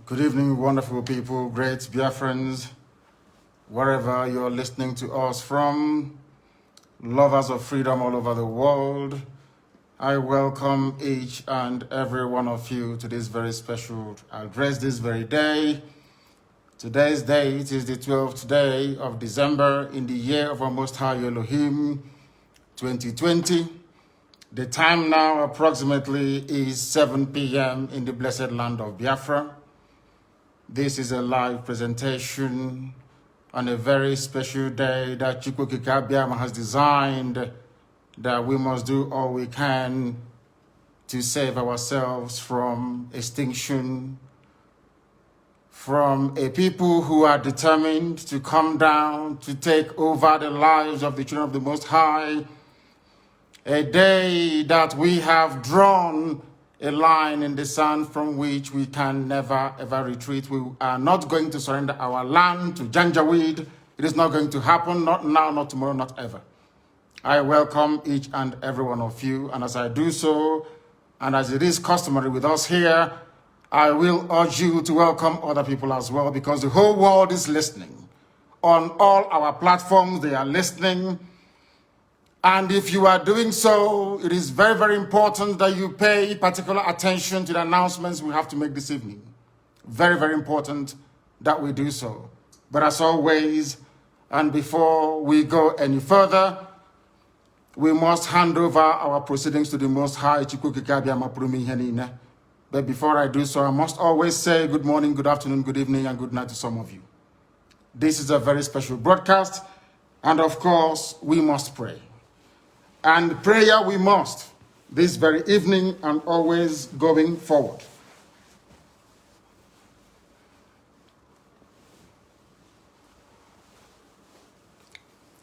Good evening, wonderful people, great Biafrans, wherever you're listening to us from, lovers of freedom all over the world. I welcome each and every one of you to this very special address this very day. Today's date is the 12th day of December in the year of our Most High Elohim, 2020. The time now approximately is 7 p.m. in the blessed land of Biafra. This is a live presentation on a very special day that Chukwuokike Abiama has designed, that we must do all we can to save ourselves from extinction, from a people who are determined to come down, to take over the lives of the children of the Most High. A day that we have drawn a line in the sand from which we can never, ever retreat. We are not going to surrender our land to Janjaweed. It is not going to happen, not now, not tomorrow, not ever. I welcome each and every one of you, and as I do so, and as it is customary with us here, I will urge you to welcome other people as well, because the whole world is listening. On all our platforms, they are listening. And if you are doing so, it is very, very important that you pay particular attention to the announcements we have to make this evening. Very, very important that we do so. But as always, and before we go any further, we must hand over our proceedings to the Most High. But before I do so, I must always say good morning, good afternoon, good evening, and good night to some of you. This is a very special broadcast, and of course, we must pray. And prayer we must, this very evening and always going forward.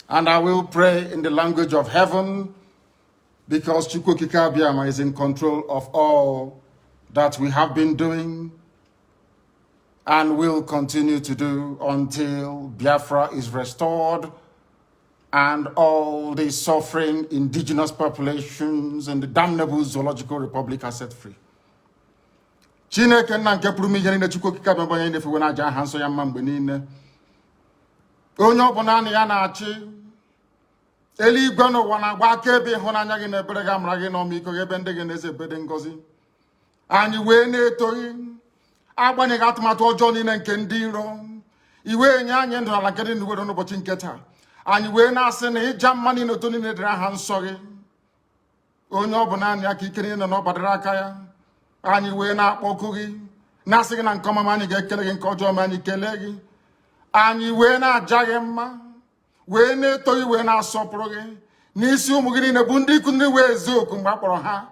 And I will pray in the language of heaven, because Chukwuokike Abiama is in control of all that we have been doing and will continue to do until Biafra is restored and all the suffering indigenous populations in the damnable zoological republic are set free. Chineke nna nke pụrụ ihe niile Chukwuokike Abiama onye na-efe na aja aha nsọ ya mma mgbe niile. Onye ọbụla na ya na-achị eluigwe n'ụwa na-agba akaebe ịhụnanya gị na ebere gị amara gị na ọmịiko gị ebe ndị gị na-eze ebede ngọzi. Anyị wee na-etoghị agbanyeghị atụmatụ ọjọọ niile nke ndị iro. Iwe nye anyị ndụ n'ala nke dị ndụ n'ụbọchị nke taa. Anyị wee na-asị na ịja mma niile otu niile dịrị aha nsọ gị. Onye ọ bụ naanị aka ike niile na ọ gbadara aka ya. Anyị wee na-akpọku gị na-asị gị na nke ọma anyị ga-ekele gị, nke ọjọọ ma anyị kelee gị. Anyị wee na-aja gị mma, wee na-eto gị, wee na-asọpụrụ gị n'isi ụmụ gị niile bụ ndị ikwu ndị wee ezi oku mgbe a kpọrọ ha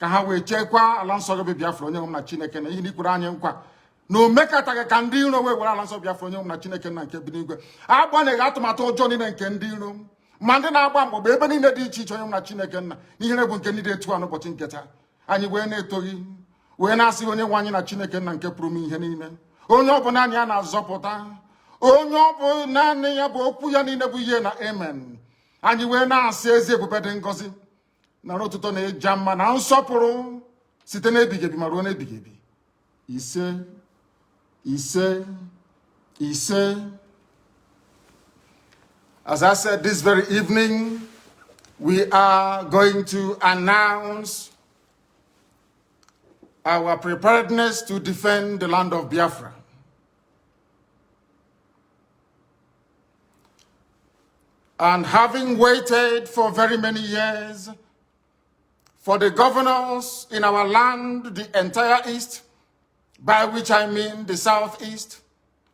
ka ha wee chekwaa ala nsọ gị bụ Biafra onye nwe m na Chineke na ihe n'ikwuru anyị nkwa na o mekataghị ka ndị iro wee were ala nsọ Biafra onye nwe m na Chineke na nke bi n'igwe. Agbanyeghị atụmatụ ọjọọ niile nke ndị iro ma ndị na-agba mgbagba ebe niile dị iche iche onye nwe m na Chineke nna n'ihere bụ nke ndị dị etu a n'ụbọchị nke taa. Anyị wee na-eto gị, wee na-asị onye nwe anyị na Chineke nna nke pụrụ m ihe niile, onye ọ bụ naanị ya na-azọpụta, onye ọ bụ naanị ya bụ okwu ya niile bụ ihe na amen. Anyị wee na-asị ezi ebube dị ngọzi na n'ụtụtụ na-eja mma na nsọpụrụ site n'ebighị ebi ma ruo n'ebighị ebi. Ise, ise, ise. As I said, this very evening, we are going to announce our preparedness to defend the land of Biafra. And having waited for very many years for the governors in our land, the entire East, by which I mean the Southeast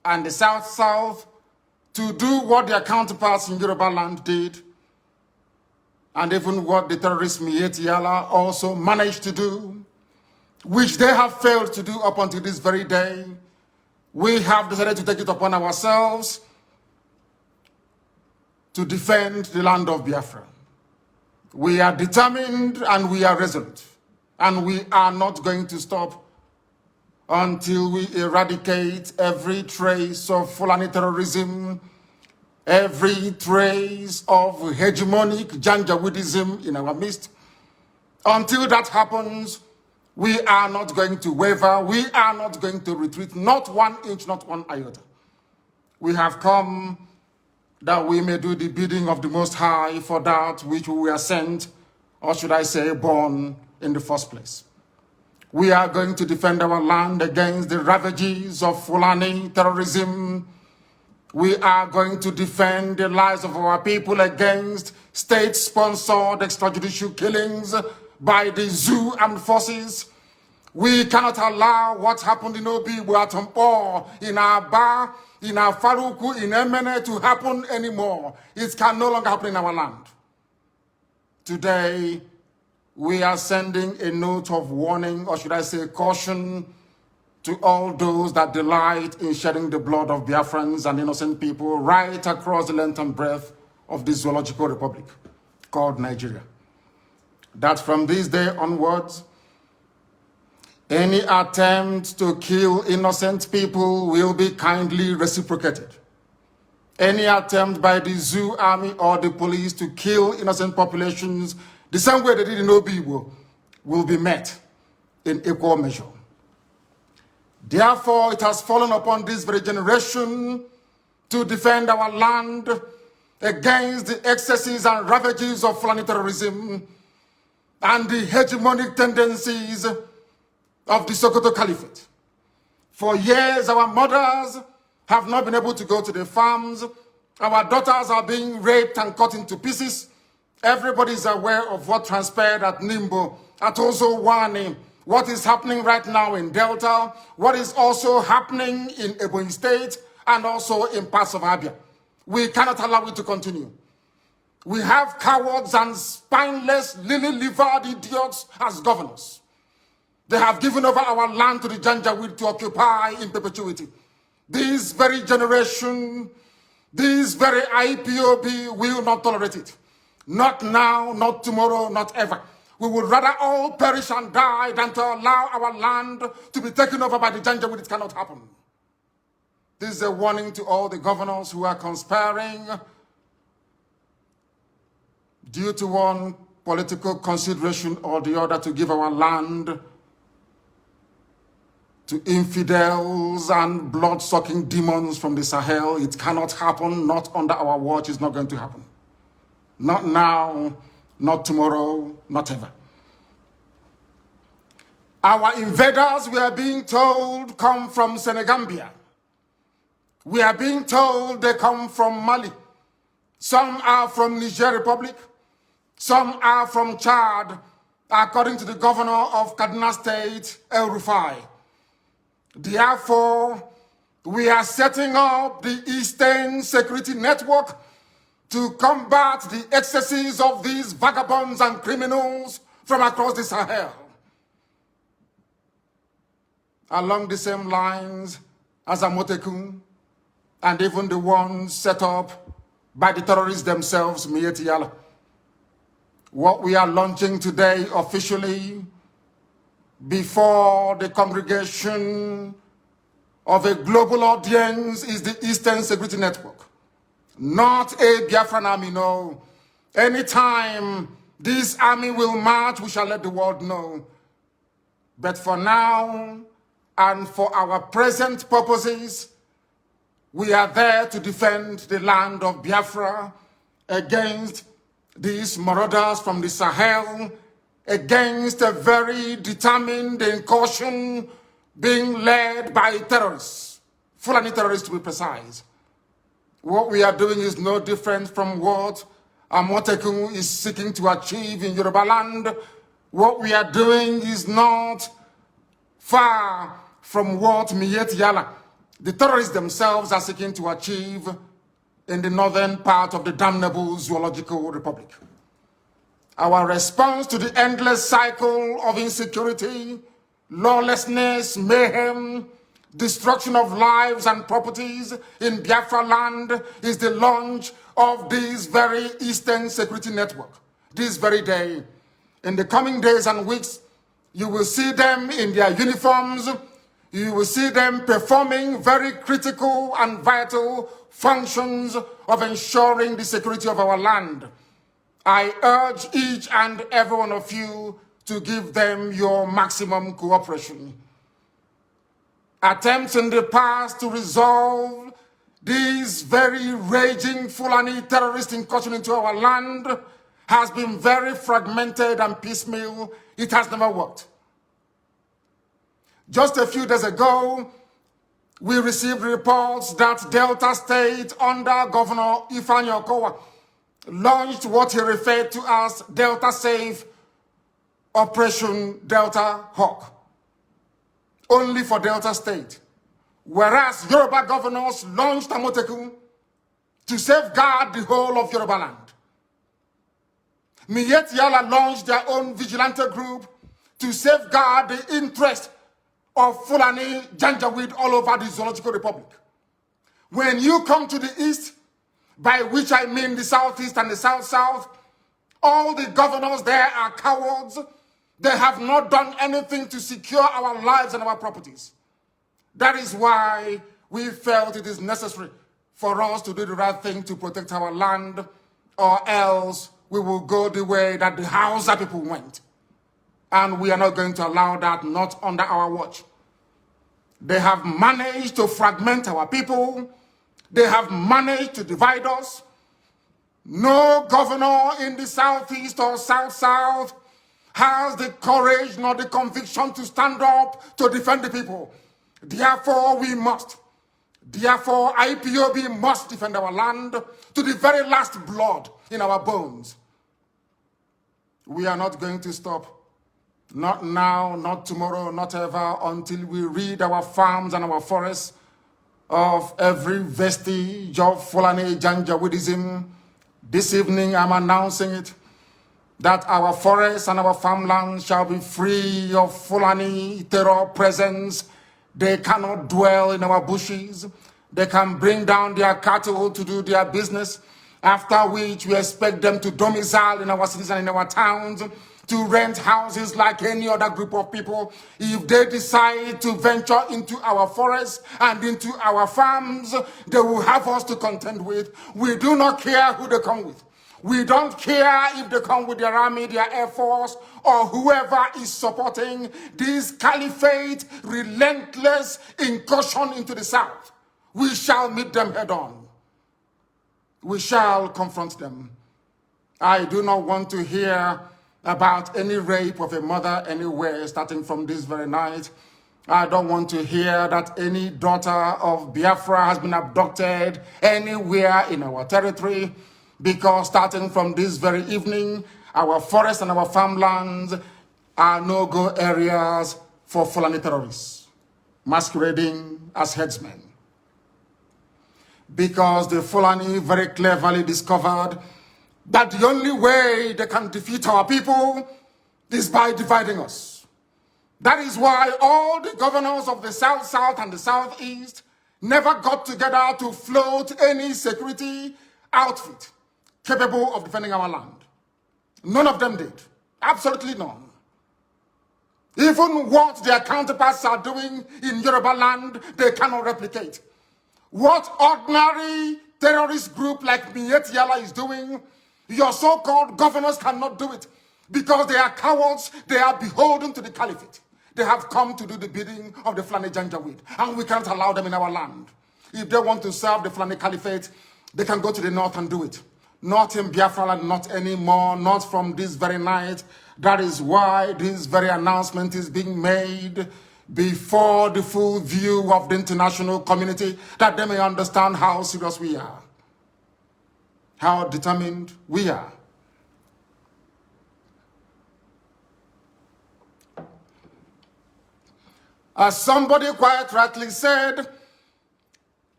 and the South-South, to do what their counterparts in Yoruba land did, and even what the terrorist Miyetti Allah also managed to do, which they have failed to do up until this very day, we have decided to take it upon ourselves to defend the land of Biafra. We are determined and we are resolute, and we are not going to stop until we eradicate every trace of Fulani terrorism, every trace of hegemonic Janjaweedism in our midst. Until that happens, We are not going to waver. We are not going to retreat. Not 1 inch, not 1 iota. We have come that we may do the bidding of the Most High for that which we were sent, or should I say born, in the first place. We are going to defend our land against the ravages of Fulani terrorism. We are going to defend the lives of our people against state-sponsored extrajudicial killings by the zoo armed forces. We cannot allow what happened in Obi, Buatompo, in Aba, in Faruku, in Emene to happen anymore. It can no longer happen in our land. Today, we are sending a note of warning, or should I say caution, to all those that delight in shedding the blood of Biafrans and innocent people right across the length and breadth of this zoological republic called Nigeria. That from this day onwards, any attempt to kill innocent people will be kindly reciprocated. Any attempt by the zoo army or the police to kill innocent populations the same way they did in Obi will be met in equal measure. Therefore, it has fallen upon this very generation to defend our land against the excesses and ravages of Fulani terrorism and the hegemonic tendencies of the Sokoto Caliphate. For years, our mothers have not been able to go to the farms. Our daughters are being raped and cut into pieces. Everybody is aware of what transpired at Nimbo, at Ozowani, what is happening right now in Delta, what is also happening in Ebonyi State, and also in parts of Abia. We cannot allow it to continue. We have cowards and spineless, lily-livered idiots as governors. They have given over our land to the Janjaweed to occupy in perpetuity. This very generation, this very IPOB will not tolerate it. Not now, not tomorrow, not ever. We would rather all perish and die than to allow our land to be taken over by the Janjaweed. It cannot happen. This is a warning to all the governors who are conspiring due to one political consideration or the other to give our land to infidels and blood-sucking demons from the Sahel. It cannot happen, not under our watch. It's not going to happen. Not now, not tomorrow, not ever. Our invaders, we are being told, come from Senegambia. We are being told they come from Mali. Some are from Niger Republic. Some are from Chad, according to the governor of Kaduna State, El Rufai. Therefore, we are setting up the Eastern Security Network to combat the excesses of these vagabonds and criminals from across the Sahel. Along the same lines as Amotekun, and even the ones set up by the terrorists themselves, Mieti Yala. What we are launching today officially before the congregation of a global audience is the Eastern Security Network. Not a Biafran army, no. Anytime this army will march, we shall let the world know. But for now, and for our present purposes, we are there to defend the land of Biafra against these marauders from the Sahel, against a very determined incursion being led by terrorists, Fulani terrorists to be precise. What we are doing is no different from what Amotekun is seeking to achieve in Yoruba land. What we are doing is not far from what Mieti Yala, the terrorists themselves, are seeking to achieve in the northern part of the damnable Zoological Republic. Our response to the endless cycle of insecurity, lawlessness, mayhem, destruction of lives and properties in Biafra land is the launch of this very Eastern Security Network. This very day, in the coming days and weeks, you will see them in their uniforms. You will see them performing very critical and vital functions of ensuring the security of our land. I urge each and every one of you to give them your maximum cooperation. Attempts in the past to resolve this very raging Fulani terrorist incursion into our land has been very fragmented and piecemeal. It has never worked. Just a few days ago, we received reports that Delta State under Governor Ifeanyi Okowa launched what he referred to as Delta Safe Operation Delta Hawk, only for Delta State. Whereas Yoruba governors launched Amotekun to safeguard the whole of Yoruba land. Miyetti Yala launched their own vigilante group to safeguard the interest of Fulani Janjaweed all over the Zoological Republic. When you come to the east, by which I mean the southeast and the south-south, all the governors there are cowards. They have not done anything to secure our lives and our properties. That is why we felt it is necessary for us to do the right thing to protect our land, or else we will go the way that the Hausa people went. And we are not going to allow that, not under our watch. They have managed to fragment our people. They have managed to divide us. No governor in the southeast or south-south has the courage nor the conviction to stand up to defend the people. Therefore, we must. Therefore, IPOB must defend our land to the very last blood in our bones. We are not going to stop. Not now, not tomorrow, not ever, until we rid our farms and our forests of every vestige of Fulani Janjaweedism. This evening, I'm announcing it, that our forests and our farmlands shall be free of Fulani terror presence. They cannot dwell in our bushes. They can bring down their cattle to do their business, after which we expect them to domicile in our cities and in our towns, to rent houses like any other group of people. If they decide to venture into our forests and into our farms, they will have us to contend with. We do not care who they come with. We don't care if they come with their army, their air force, or whoever is supporting this caliphate relentless incursion into the south. We shall meet them head on. We shall confront them. I do not want to hear about any rape of a mother anywhere starting from this very night. I don't want to hear that any daughter of Biafra has been abducted anywhere in our territory, because starting from this very evening, our forests and our farmlands are no-go areas for Fulani terrorists masquerading as headsmen. Because the Fulani very cleverly discovered that the only way they can defeat our people is by dividing us. That is why all the governors of the South-South and the Southeast never got together to float any security outfit capable of defending our land. None of them did. Absolutely none. Even what their counterparts are doing in Yoruba land, they cannot replicate. What ordinary terrorist group like Miyetti Yala is doing, your so-called governors cannot do it, because they are cowards. They are beholden to the caliphate. They have come to do the bidding of the Fulani Janjaweed, and we can't allow them in our land. If they want to serve the Fulani caliphate, they can go to the north and do it. Not in Biafra land, not anymore, not from this very night. That is why this very announcement is being made before the full view of the international community, that they may understand how serious we are, how determined we are. As somebody quite rightly said,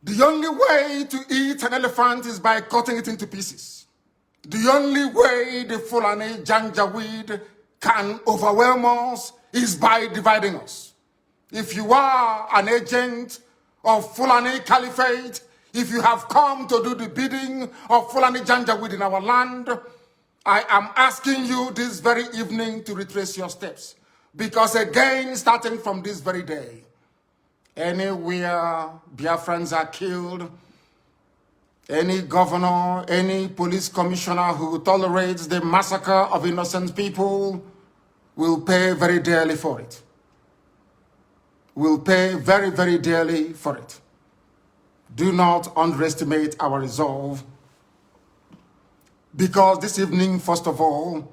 the only way to eat an elephant is by cutting it into pieces. The only way the Fulani Janjaweed can overwhelm us is by dividing us. If you are an agent of Fulani Caliphate, if you have come to do the bidding of Fulani Janjaweed in our land, I am asking you this very evening to retrace your steps. Because again, starting from this very day, anywhere Biafrans are killed, any governor, any police commissioner who tolerates the massacre of innocent people will pay very dearly for it. Will pay very, very dearly for it. Do not underestimate our resolve, because this evening, first of all,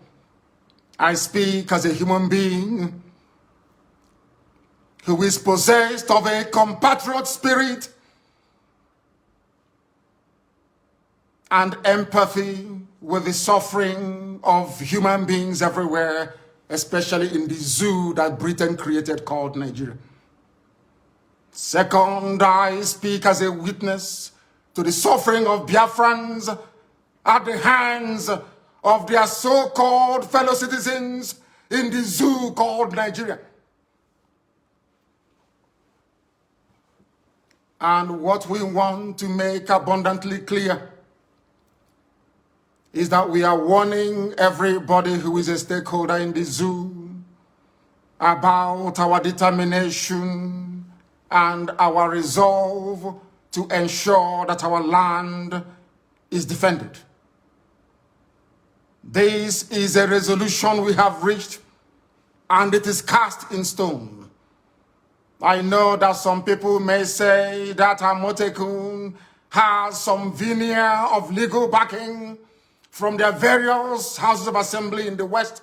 I speak as a human being who is possessed of a compatriot spirit and empathy with the suffering of human beings everywhere, especially in the zoo that Britain created called Nigeria. Second, I speak as a witness to the suffering of Biafrans at the hands of their so-called fellow citizens in the zoo called Nigeria. And what we want to make abundantly clear is that we are warning everybody who is a stakeholder in the zoo about our determination and our resolve to ensure that our land is defended. This is a resolution we have reached, and it is cast in stone. I know that some people may say that Amotekun has some veneer of legal backing from their various houses of assembly in the West,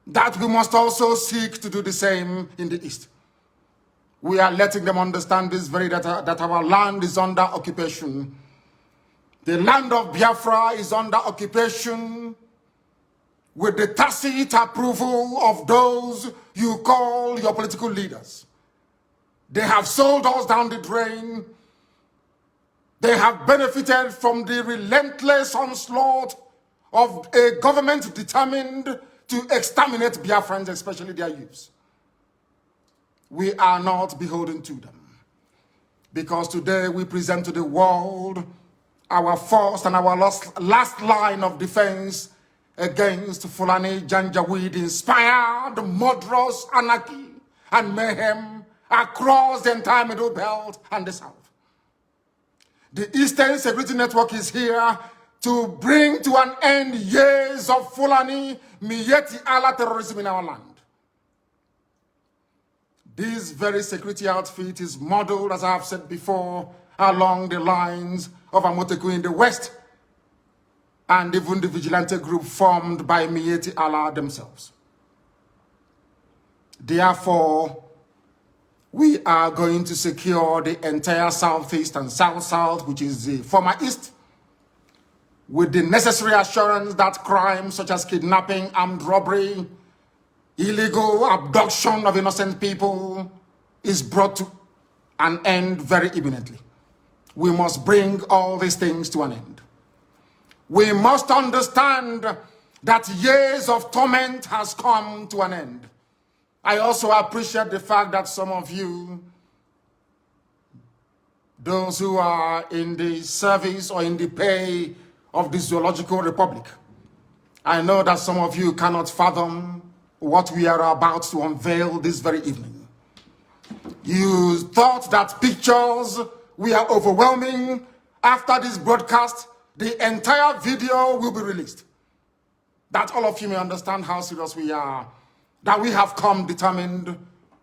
that we must also seek to do the same in the East. We are letting them understand this very that our land is under occupation. The land of Biafra is under occupation with the tacit approval of those you call your political leaders. They have sold us down the drain. They have benefited from the relentless onslaught of a government determined to exterminate Biafrans, especially their youths. We are not beholden to them, because today we present to the world our first and our last line of defense against Fulani Janjaweed-inspired murderous anarchy and mayhem across the entire Middle Belt and the South. The Eastern Security Network is here to bring to an end years of Fulani Miyetti Allah terrorism in our land. This very security outfit is modeled, as I have said before, along the lines of Amotekun in the West, and even the vigilante group formed by Miyetti Allah themselves. Therefore, we are going to secure the entire Southeast and South-South, which is the former East, with the necessary assurance that crimes such as kidnapping, armed robbery, illegal abduction of innocent people is brought to an end very imminently. We must bring all these things to an end. We must understand that years of torment has come to an end. I also appreciate the fact that some of you, those who are in the service or in the pay of the Zoological Republic, I know that some of you cannot fathom what we are about to unveil this very evening. You thought that pictures were overwhelming. After this broadcast, the entire video will be released. That all of you may understand how serious we are, that we have come determined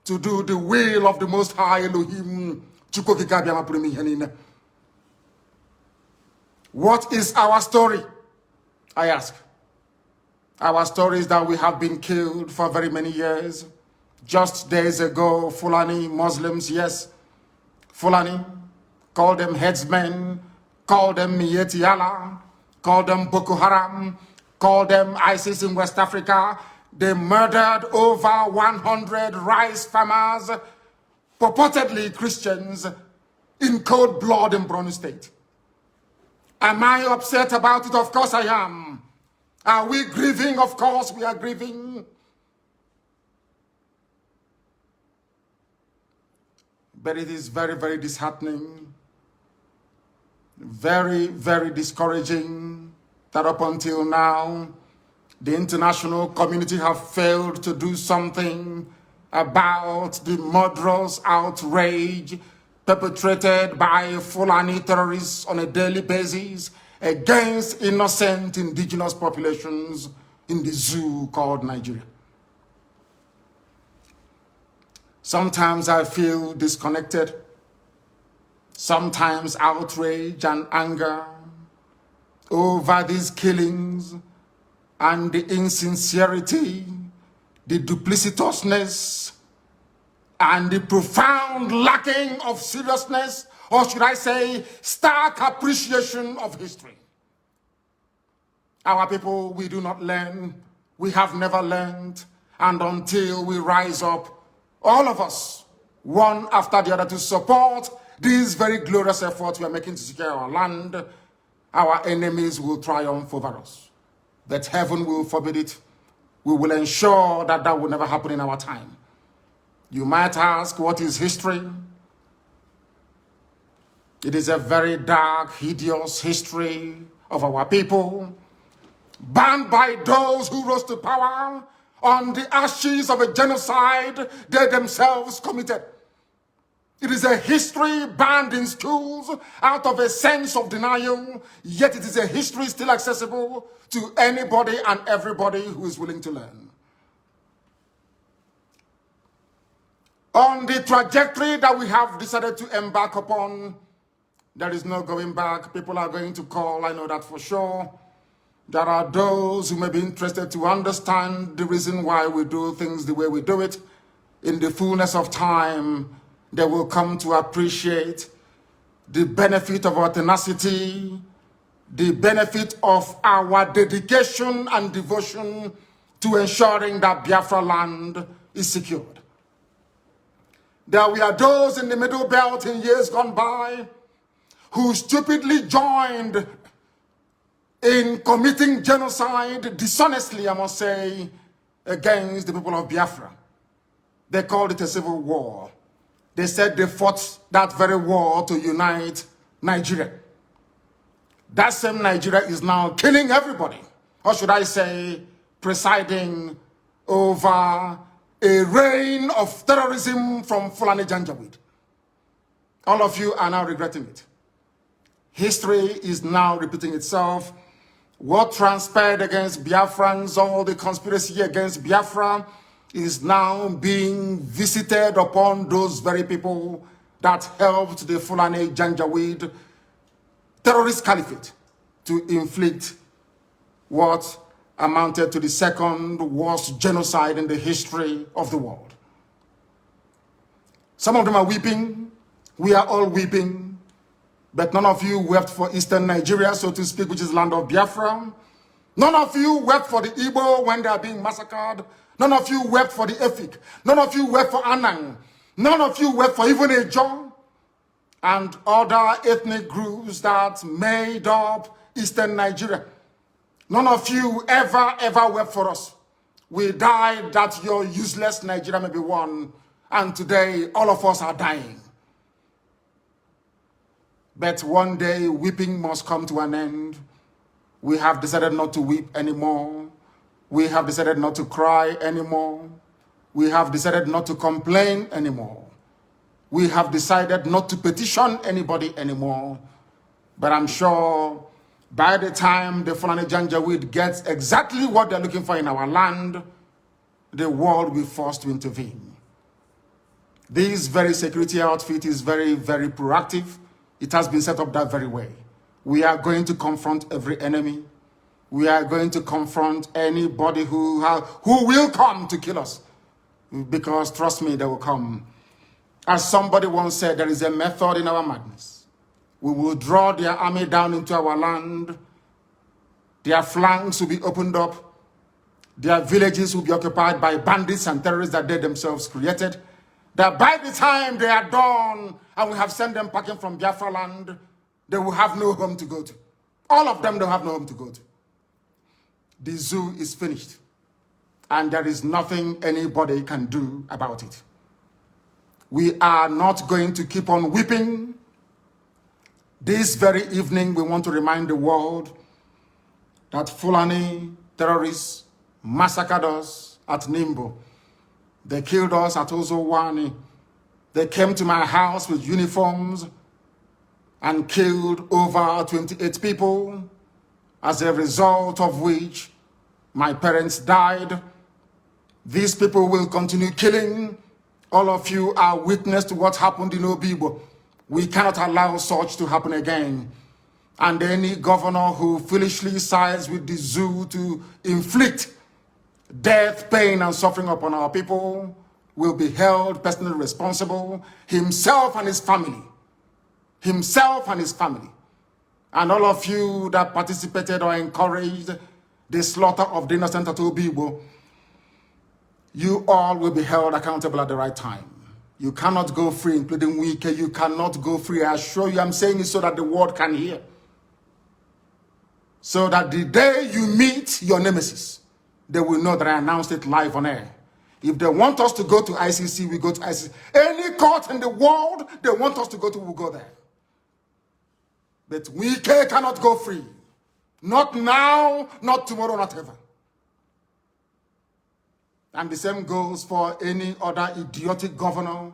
to do the will of the Most High Elohim. What is our story? I ask. Our story is that we have been killed for very many years. Just days ago, Fulani Muslims, yes, Fulani, call them headsmen, call them Miyetti Allah, call them Boko Haram, call them ISIS in West Africa. They murdered over 100 rice farmers, purportedly Christians, in cold blood in Borno State. Am I upset about it? Of course I am. Are we grieving? Of course we are grieving. But it is very, very disheartening, very, very discouraging that up until now, the international community have failed to do something about the murderous outrage perpetrated by Fulani terrorists on a daily basis against innocent indigenous populations in the zoo called Nigeria. Sometimes I feel disconnected. Sometimes outrage and anger over these killings and the insincerity, the duplicitousness, and the profound lacking of seriousness, or should I say, stark appreciation of history. Our people, we do not learn. We have never learned. And until we rise up, all of us, one after the other, to support these very glorious efforts we are making to secure our land, our enemies will triumph over us. But heaven will forbid it. We will ensure that that will never happen in our time. You might ask, what is history? It is a very dark, hideous history of our people, banned by those who rose to power on the ashes of a genocide they themselves committed. It is a history banned in schools out of a sense of denial, yet it is a history still accessible to anybody and everybody who is willing to learn. On the trajectory that we have decided to embark upon, there is no going back. People are going to call, I know that for sure. There are those who may be interested to understand the reason why we do things the way we do it. In the fullness of time, they will come to appreciate the benefit of our tenacity, the benefit of our dedication and devotion to ensuring that Biafra land is secured. There were those in the Middle Belt in years gone by who stupidly joined in committing genocide, dishonestly, I must say, against the people of Biafra. They called it a civil war. They said they fought that very war to unite Nigeria. That same Nigeria is now killing everybody, or should I say, presiding over a reign of terrorism from Fulani Janjaweed. All of you are now regretting it. History is now repeating itself. What transpired against Biafrans, all the conspiracy against Biafra, is now being visited upon those very people that helped the Fulani Janjaweed terrorist caliphate to inflict what amounted to the second worst genocide in the history of the world. Some of them are weeping. We are all weeping. But none of you wept for Eastern Nigeria, so to speak, which is land of Biafra. None of you wept for the Igbo when they are being massacred. None of you wept for the Efik. None of you wept for Anang. None of you wept for even Ejo and other ethnic groups that made up Eastern Nigeria. None of you ever wept for us. We died that your useless Nigeria may be won. And today, all of us are dying. But one day, weeping must come to an end. We have decided not to weep anymore. We have decided not to cry anymore. We have decided not to complain anymore. We have decided not to petition anybody anymore. But I'm sure by the time the Fulani Janjaweed gets exactly what they're looking for in our land, the world will be forced to intervene. This very security outfit is very, very proactive. It has been set up that very way. We are going to confront every enemy. We are going to confront anybody who will come to kill us. Because trust me, they will come. As somebody once said, there is a method in our madness. We will draw their army down into our land. Their flanks will be opened up. Their villages will be occupied by bandits and terrorists that they themselves created. That by the time they are done and we have sent them packing from Biafra land, they will have no home to go to. All of them don't have no home to go to. The zoo is finished. And there is nothing anybody can do about it. We are not going to keep on weeping. This very evening, we want to remind the world that Fulani terrorists massacred us at Nimbo. They killed us at Ozowani. They came to my house with uniforms and killed over 28 people, as a result of which my parents died. These people will continue killing All of you are witness to what happened in Obibo. We cannot allow such to happen again. And any governor who foolishly sides with the zoo to inflict death, pain, and suffering upon our people will be held personally responsible, himself and his family. Himself and his family. And all of you that participated or encouraged the slaughter of the innocent at Obibo, you all will be held accountable at the right time. You cannot go free, including Wike. You cannot go free. I assure you, I'm saying it so that the world can hear. So that the day you meet your nemesis, they will know that I announced it live on air. If they want us to go to ICC, we go to ICC. Any court in the world they want us to go to, we'll go there. But Wike cannot go free. Not now, not tomorrow, not ever. And the same goes for any other idiotic governor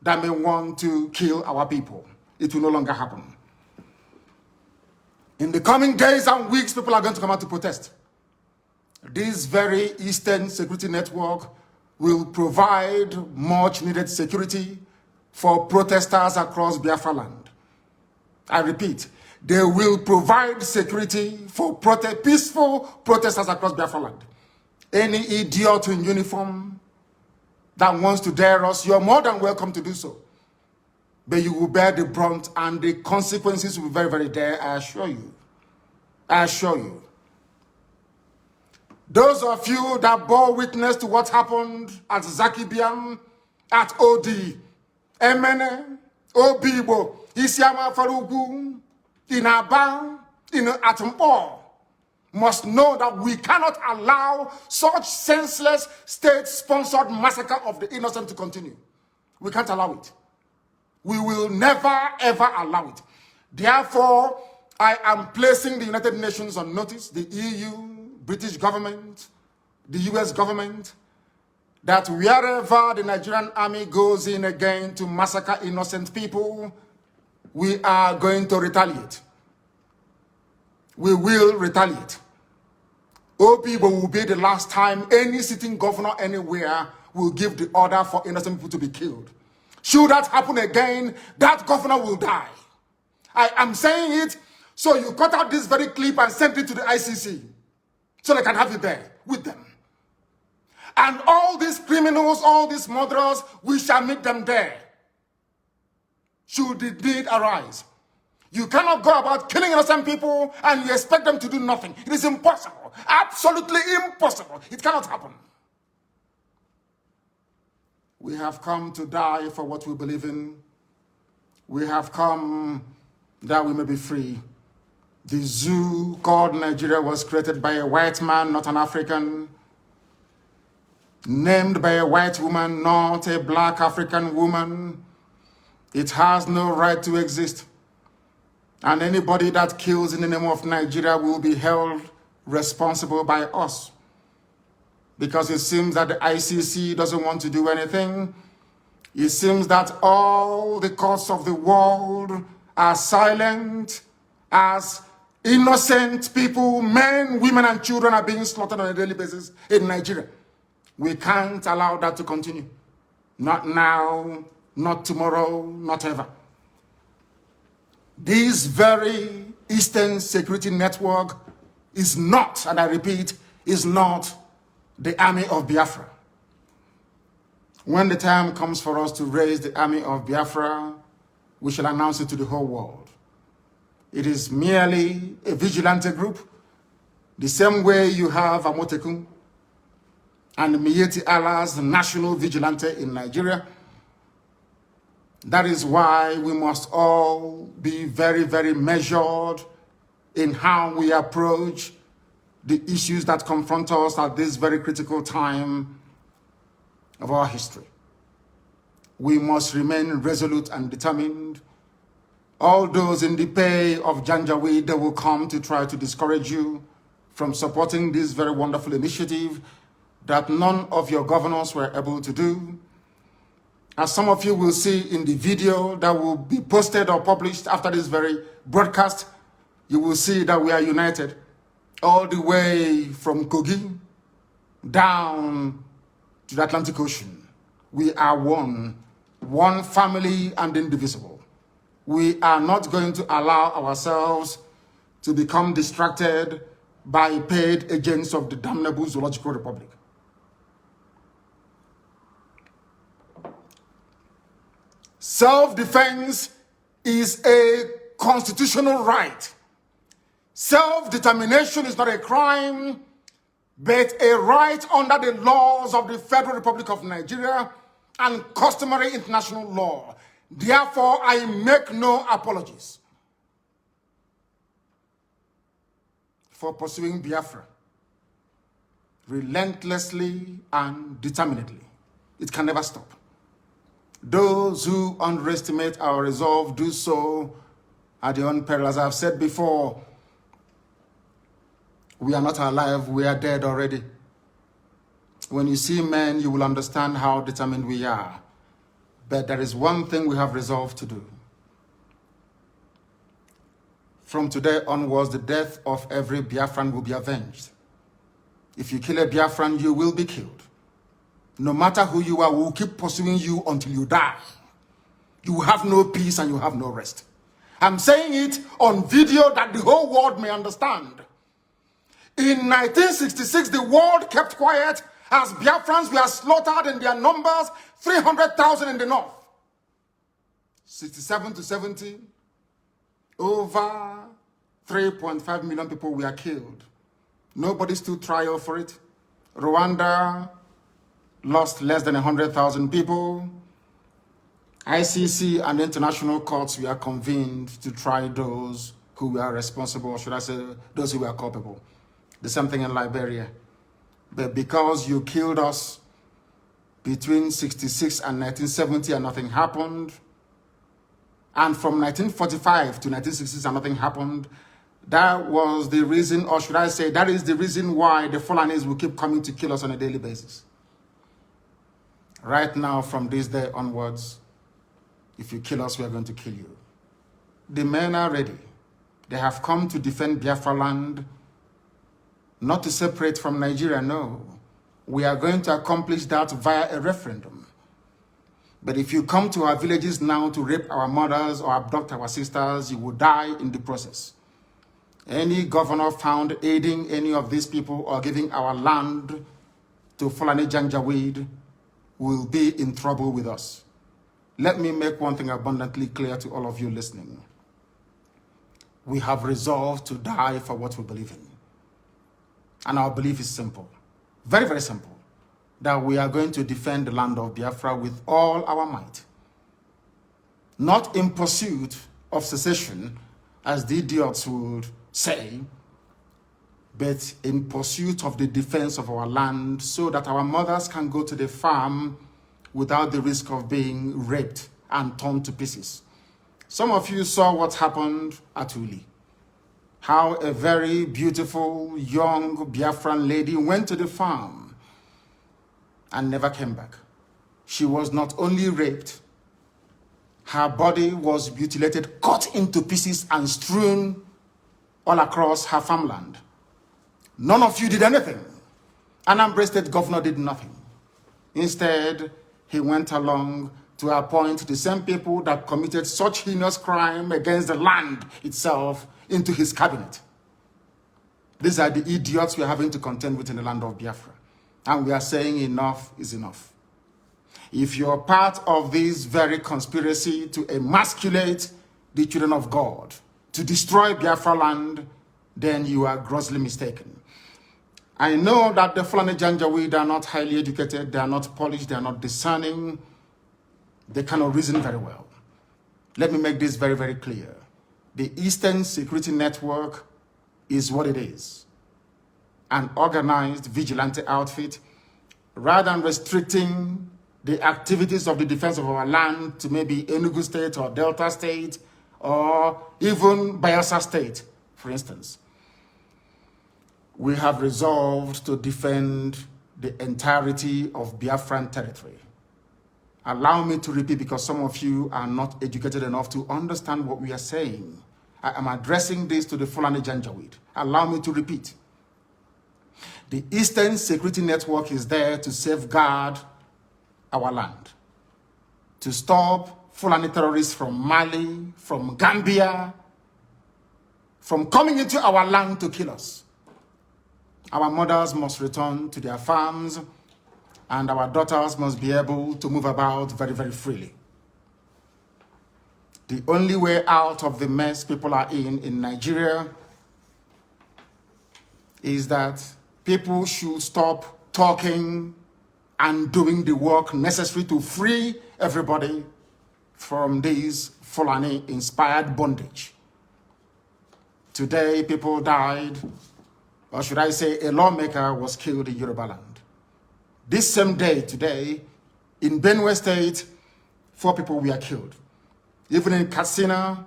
that may want to kill our people. It will no longer happen. In the coming days and weeks, people are going to come out to protest. This very Eastern Security Network will provide much needed security for protesters across Biafra land. I repeat, they will provide security for peaceful protesters across Biafra land. Any idiot in uniform that wants to dare us, you're more than welcome to do so. But you will bear the brunt and the consequences will be very, very dire, I assure you. I assure you. Those of you that bore witness to what happened at Zakibiam, at OD, Emene, Obibo, Isiama Farugu, in Aba, in Atumpo, must know that we cannot allow such senseless state-sponsored massacre of the innocent to continue. We can't allow it. We will never, ever allow it. Therefore, I am placing the United Nations on notice, the EU, British government, the US government, that wherever the Nigerian army goes in again to massacre innocent people, we are going to retaliate. We will retaliate. Obibo will be the last time any sitting governor anywhere will give the order for innocent people to be killed. Should that happen again, that governor will die. I am saying it, so you cut out this very clip and send it to the ICC, so they can have it there with them. And all these criminals, all these murderers, we shall meet them there, should the need arise. You cannot go about killing innocent people and you expect them to do nothing. It is impossible. Absolutely impossible. It cannot happen. We have come to die for what we believe in. We have come that we may be free. The zoo called Nigeria was created by a white man, not an African. Named by a white woman, not a black African woman. It has no right to exist. And anybody that kills in the name of Nigeria will be held responsible by us. Because it seems that the ICC doesn't want to do anything. It seems that all the courts of the world are silent as innocent people, men, women, and children are being slaughtered on a daily basis in Nigeria. We can't allow that to continue. Not now, not tomorrow, not ever. This very Eastern Security Network is not, and I repeat, is not the army of Biafra. When the time comes for us to raise the army of Biafra, we shall announce it to the whole world. It is merely a vigilante group, the same way you have Amotekun and Miyetti Allah's national vigilante in Nigeria. That is why we must all be very, very measured in how we approach the issues that confront us at this very critical time of our history. We must remain resolute and determined. All those in the pay of Janjaweed, they will come to try to discourage you from supporting this very wonderful initiative that none of your governors were able to do. As some of you will see in the video that will be posted or published after this very broadcast, you will see that we are united all the way from Kogi down to the Atlantic Ocean. We are one family and indivisible. We are not going to allow ourselves to become distracted by paid agents of the damnable Zoological Republic. Self-defense is a constitutional right. Self-determination is not a crime, but a right under the laws of the Federal Republic of Nigeria and customary international law. Therefore, I make no apologies for pursuing Biafra relentlessly and determinedly. It can never stop. Those who underestimate our resolve do so at their own peril. As I've said before, we are not alive, we are dead already. When you see men, you will understand how determined we are. But there is one thing we have resolved to do. From today onwards, the death of every Biafran will be avenged. If you kill a Biafran, you will be killed. No matter who you are, we will keep pursuing you until you die. You have no peace and you have no rest. I'm saying it on video that the whole world may understand. In 1966, the world kept quiet as Biafrans were slaughtered in their numbers, 300,000 in the north. 67 to 70, over 3.5 million people were killed. Nobody stood trial for it. Rwanda lost less than 100,000 people. ICC and international courts were convened to try those who were responsible, or should I say, those who were culpable. The same thing in Liberia. But because you killed us between 66 and 1970 and nothing happened, and from 1945 to 1966 and nothing happened, that was the reason, or should I say, that is the reason why the Fulanis will keep coming to kill us on a daily basis. Right now, from this day onwards, if you kill us, we are going to kill you. The men are ready. They have come to defend Biafra land, not to separate from Nigeria, no. We are going to accomplish that via a referendum. But if you come to our villages now to rape our mothers or abduct our sisters, you will die in the process. Any governor found aiding any of these people or giving our land to Fulani Janjaweed will be in trouble with us. Let me make one thing abundantly clear to all of you listening. We have resolved to die for what we believe in. And our belief is simple, very, very simple, that we are going to defend the land of Biafra with all our might. Not in pursuit of secession, as the idiots would say, but in pursuit of the defense of our land so that our mothers can go to the farm without the risk of being raped and torn to pieces. Some of you saw what happened at Uli. How a very beautiful young Biafran lady went to the farm and never came back. She was not only raped, her body was mutilated, cut into pieces and strewn all across her farmland. None of you did anything. Anambra State governor did nothing. Instead, he went along to appoint the same people that committed such heinous crime against the land itself into his cabinet. These are the idiots we are having to contend with in the land of Biafra. And we are saying enough is enough. If you're part of this very conspiracy to emasculate the children of God, to destroy Biafra land, then you are grossly mistaken. I know that the Fulani Janjaweed are not highly educated, they are not polished, they are not discerning, they cannot reason very well. Let me make this very, very clear. The Eastern Security Network is what it is. An organized vigilante outfit, rather than restricting the activities of the defense of our land to maybe Enugu State or Delta State or even Bayelsa State, for instance. We have resolved to defend the entirety of Biafran territory. Allow me to repeat, because some of you are not educated enough to understand what we are saying. I am addressing this to the Fulani Janjaweed. Allow me to repeat. The Eastern Security Network is there to safeguard our land, to stop Fulani terrorists from Mali, from Gambia, from coming into our land to kill us. Our mothers must return to their farms, and our daughters must be able to move about very, very freely. The only way out of the mess people are in Nigeria is that people should stop talking and doing the work necessary to free everybody from this Fulani-inspired bondage. Today, people died, or should I say a lawmaker was killed in Yoruba land. This same day, today, in Benue State, 4 people were killed. Even in Katsina,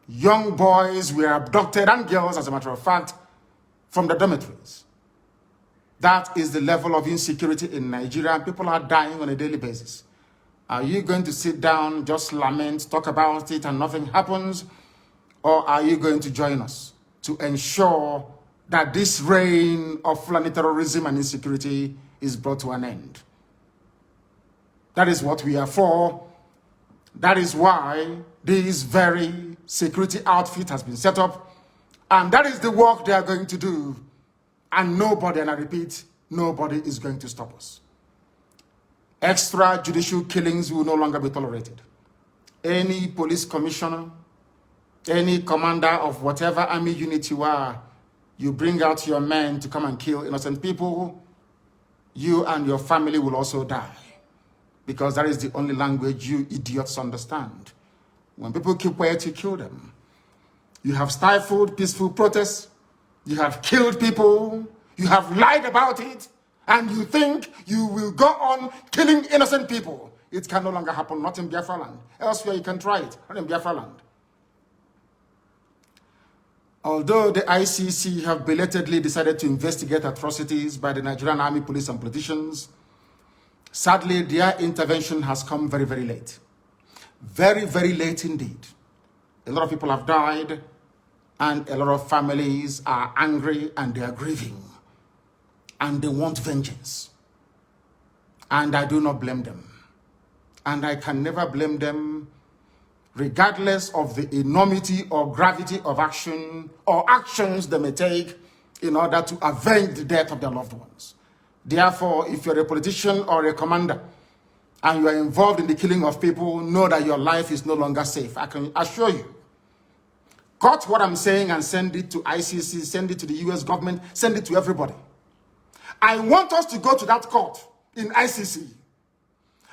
young boys were abducted, and girls, as a matter of fact, from the dormitories. That is the level of insecurity in Nigeria, and people are dying on a daily basis. Are you going to sit down, just lament, talk about it, and nothing happens? Or are you going to join us to ensure that this reign of Fulani terrorism and insecurity is brought to an end? That is what we are for. That is why this very security outfit has been set up. And that is the work they are going to do. And nobody, and I repeat, nobody is going to stop us. Extrajudicial killings will no longer be tolerated. Any police commissioner, any commander of whatever army unit you are, you bring out your men to come and kill innocent people, you and your family will also die. Because that is the only language you idiots understand. When people keep quiet, you kill them. You have stifled peaceful protests. You have killed people. You have lied about it. And you think you will go on killing innocent people. It can no longer happen, not in Biafra land. Elsewhere you can try it, not in Biafra land. Although the ICC have belatedly decided to investigate atrocities by the Nigerian Army, police, and politicians, sadly, their intervention has come very, very late. Very, very late indeed. A lot of people have died, and a lot of families are angry and they are grieving. And they want vengeance. And I do not blame them. And I can never blame them, regardless of the enormity or gravity of action or actions they may take in order to avenge the death of their loved ones. Therefore, if you're a politician or a commander and you are involved in the killing of people, know that your life is no longer safe. I can assure you. Cut what I'm saying and send it to ICC, send it to the US government, send it to everybody. I want us to go to that court in ICC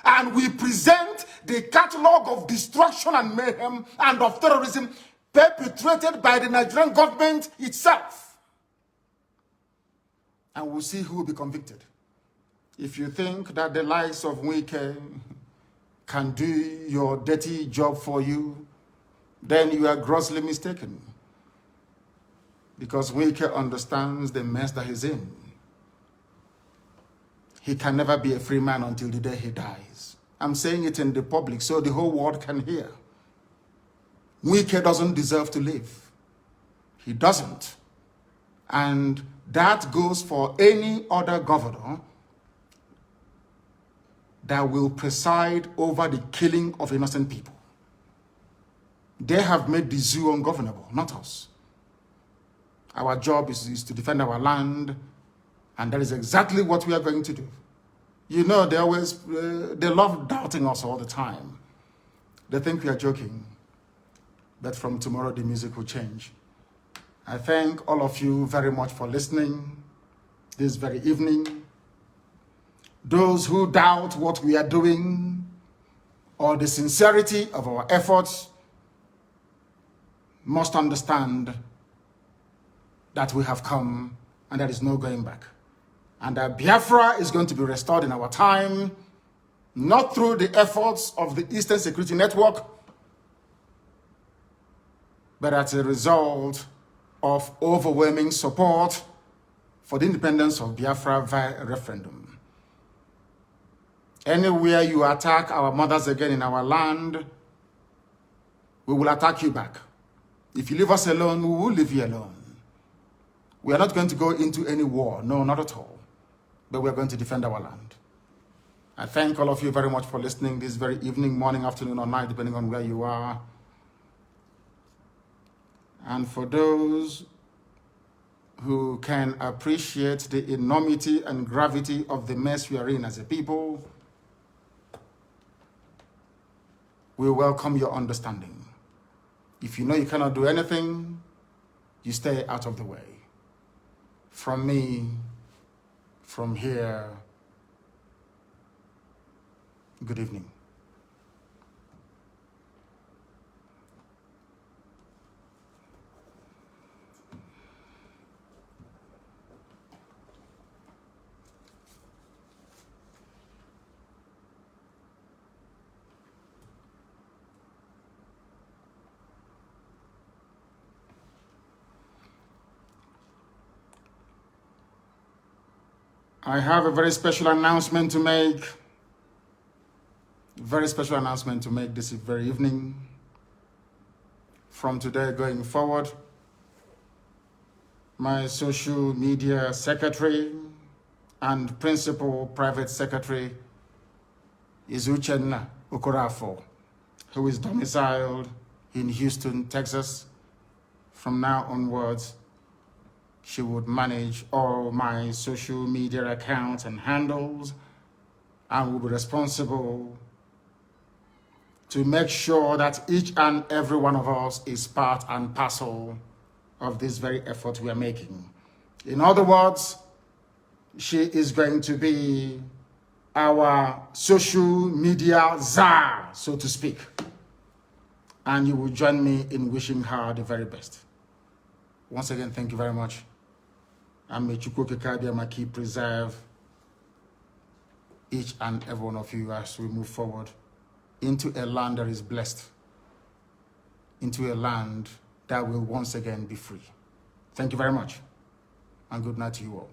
and we present the catalog of destruction and mayhem and of terrorism perpetrated by the Nigerian government itself. And we'll see who will be convicted. If you think that the likes of Wike can do your dirty job for you, then you are grossly mistaken. Because Wike understands the mess that he's in. He can never be a free man until the day he dies. I'm saying it in the public so the whole world can hear. Wike doesn't deserve to live. He doesn't. And that goes for any other governor that will preside over the killing of innocent people. They have made the zoo ungovernable, not us. Our job is to defend our land, and that is exactly what we are going to do. You know, they love doubting us all the time. They think we are joking. But from tomorrow, the music will change. I thank all of you very much for listening this very evening. Those who doubt what we are doing or the sincerity of our efforts must understand that we have come and there is no going back. And that Biafra is going to be restored in our time, not through the efforts of the Eastern Security Network, but as a result of overwhelming support for the independence of Biafra via a referendum. Anywhere you attack our mothers again in our land, we will attack you back. If you leave us alone, we will leave you alone. We are not going to go into any war. No, not at all. But we are going to defend our land. I thank all of you very much for listening this very evening, morning, afternoon, or night, depending on where you are. And for those who can appreciate the enormity and gravity of the mess we are in as a people, we welcome your understanding. If you know you cannot do anything, you stay out of the way. From me, from here, good evening. I have a very special announcement to make. Very special announcement to make this very evening. From today going forward, my social media secretary and principal private secretary is Uchenna Okorafo, who is domiciled in Houston, Texas. From now onwards, she would manage all my social media accounts and handles and will be responsible to make sure that each and every one of us is part and parcel of this very effort we are making. In other words, she is going to be our social media czar, so to speak. And you will join me in wishing her the very best. Once again, thank you very much. And may Chukwokekabiyamaki preserve each and every one of you as we move forward into a land that is blessed, into a land that will once again be free. Thank you very much, and good night to you all.